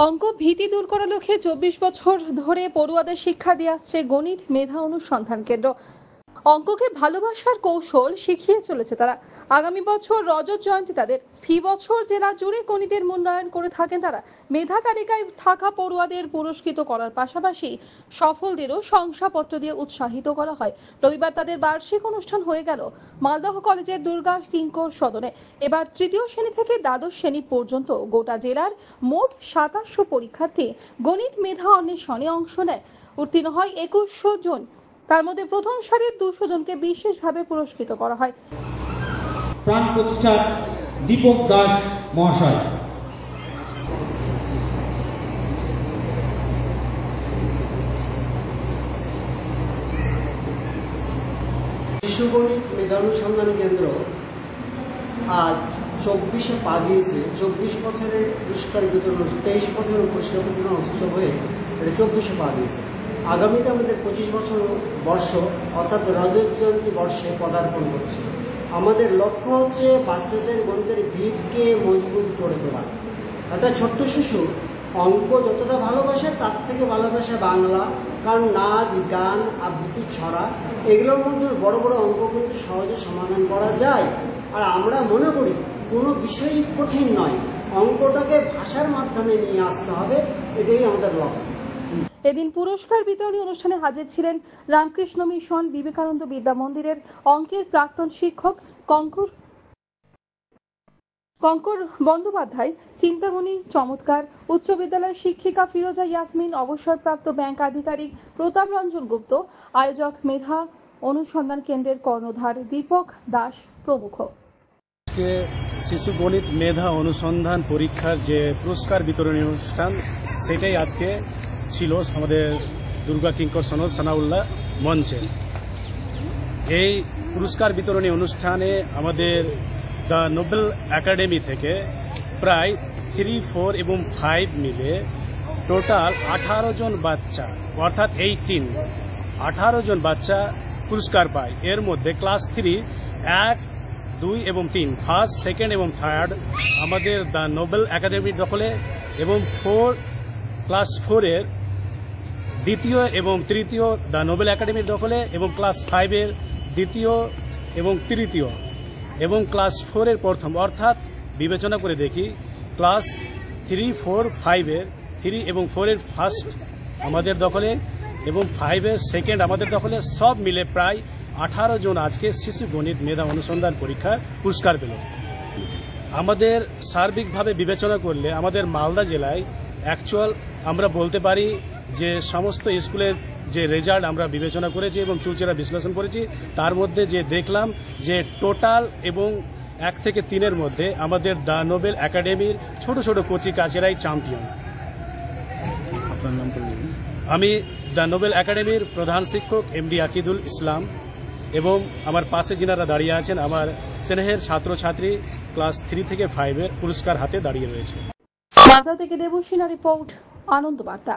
অঙ্ক ভীতি দূর করার লক্ষ্যে 24 বছর ধরে পড়ুয়াদের শিক্ষা দিয়ে আসছে গণিত মেধা অনুসন্ধান কেন্দ্র। অঙ্ককে ভালোবাসার কৌশল শিখিয়ে চলেছে তারা। আগামী বছর রজত জয়ন্তী তাদের। ফি বছর জেলা জুড়ে গণিতের মূল্যায়ন করে থাকেন তারা। মেধা তালিকায় থাকা পড়ুয়াদের পুরস্কৃত করার পাশাপাশি সফলদেরও শংসাপত্র দিয়ে উৎসাহিত করা হয়। রবিবার তাদের বার্ষিক অনুষ্ঠান হয়ে গেল মালদহ কলেজের দুর্গা কিঙ্কর সদনে। এবার তৃতীয় শ্রেণী থেকে দ্বাদশ শ্রেণী পর্যন্ত গোটা জেলার মোট 2700 পরীক্ষার্থী গণিত মেধা অন্বেষণে অংশ নেয়। উত্তীর্ণ হয় 2100 জন। তার মধ্যে প্রথম সারির 200 জনকে বিশেষভাবে পুরস্কৃত করা হয়। প্রাণ প্রতিষ্ঠা দীপক দাস মহাশয়। শিশু গণিত মেধা অনুসন্ধান কেন্দ্র আজ 24-এ পা দিয়েছে। 24 বছরের পুরস্কার বিতরণ, 23 বছরের পুরস্কার বিতরণ অংশ হয়ে এটা 24-এ পা দিয়েছে। আগামীতে আমাদের 25 বছর বর্ষ অর্থাৎ রজত জয়ন্তী বর্ষে পদার্পণ করছে। আমাদের লক্ষ্য হচ্ছে বাচ্চাদের গণিতের ভিতকে মজবুত করে তোলা। একটা ছোট্ট শিশু অঙ্ক যতটা ভালোবাসে তার থেকে ভালোবাসে বাংলা, কারণ নাচ গান আবৃত্তি ছড়া এগুলোর মধ্যে বড় বড় অঙ্ক কিন্তু সহজে সমাধান করা যায়। আর আমরা মনে করি কোনো বিষয়ই কঠিন নয়, অঙ্কটাকে ভাষার মাধ্যমে নিয়ে আসতে হবে, এটাই আমাদের লক্ষ্য। এদিন পুরস্কার বিতরণী অনুষ্ঠানে হাজির ছিলেন রামকৃষ্ণ মিশন বিবেকানন্দ বিদ্যা মন্দিরের অঙ্কের প্রাক্তন শিক্ষক কঙ্কর বন্দ্যোপাধ্যায়, চিন্তামণি চমৎকার, উচ্চ বিদ্যালয়ের শিক্ষিকা ফিরোজা ইয়াসমিন, অবসরপ্রাপ্ত ব্যাংক আধিকারিক প্রতাপ রঞ্জন গুপ্ত, আয়োজক মেধা অনুসন্ধান কেন্দ্রের কর্ণধার দীপক দাস প্রমুখ। শিশু গণিত মেধা অনুসন্ধান পরীক্ষার যে পুরস্কার বিতরণী অনুষ্ঠান সেটাই আজকে ছিল আমাদের দুর্গা কিঙ্কর সনদ সানাউল্লাহ মঞ্চে। এই পুরস্কার বিতরণী অনুষ্ঠানে আমাদের দ্য নোবেল একাডেমি থেকে প্রায় 3, 4 এবং 5 মিলে টোটাল 18 জন বাচ্চা, অর্থাৎ 18 জন বাচ্চা পুরস্কার পায়। এর মধ্যে ক্লাস 3, 1, 2 এবং 3 ফার্স্ট, সেকেন্ড এবং থার্ড আমাদের দ্য নোবেল একাডেমির দখলে, এবং ক্লাস 4-এর দ্বিতীয় এবং তৃতীয় দ্য নোবেল একাডেমির দখলে, এবং ক্লাস 5-এর দ্বিতীয় এবং তৃতীয়, এবং ক্লাস 4-এর প্রথম। অর্থাৎ বিবেচনা করে দেখি ক্লাস 3, 4, 5-এর 3 এবং 4-এর ফার্স্ট আমাদের দখলে এবং 5-এর সেকেন্ড আমাদের দখলে, সব মিলে প্রায় 18 জন আজকে শিশু গণিত মেধা অনুসন্ধান পরীক্ষার পুরস্কার পেল। আমাদের সার্বিকভাবে বিবেচনা করলে আমাদের মালদা জেলায় আমরা বলতে পারি যে সমস্ত স্কুলের যে রেজাল্ট আমরা বিবেচনা করেছি এবং চুলচেরা বিশ্লেষণ করেছি, তার মধ্যে যে দেখলাম যে টোটাল এবং 1 থেকে 3-এর মধ্যে আমাদের দ্য নোবেল একাডেমির ছোট ছোট কচি কাচেরাই চ্যাম্পিয়ন। আপনার নাম? আমি দ্য নোবেল একাডেমির প্রধান শিক্ষক এমডি আকিদুল ইসলাম, এবং আমার পাশে যিনারা দাঁড়িয়ে আছেন আমার স্নেহের ছাত্রছাত্রী ক্লাস 3 থেকে 5-এর পুরস্কার হাতে দাঁড়িয়ে রয়েছে। মালদা থেকে দেবসিনা রিপোর্ট, আনন্দ বার্তা।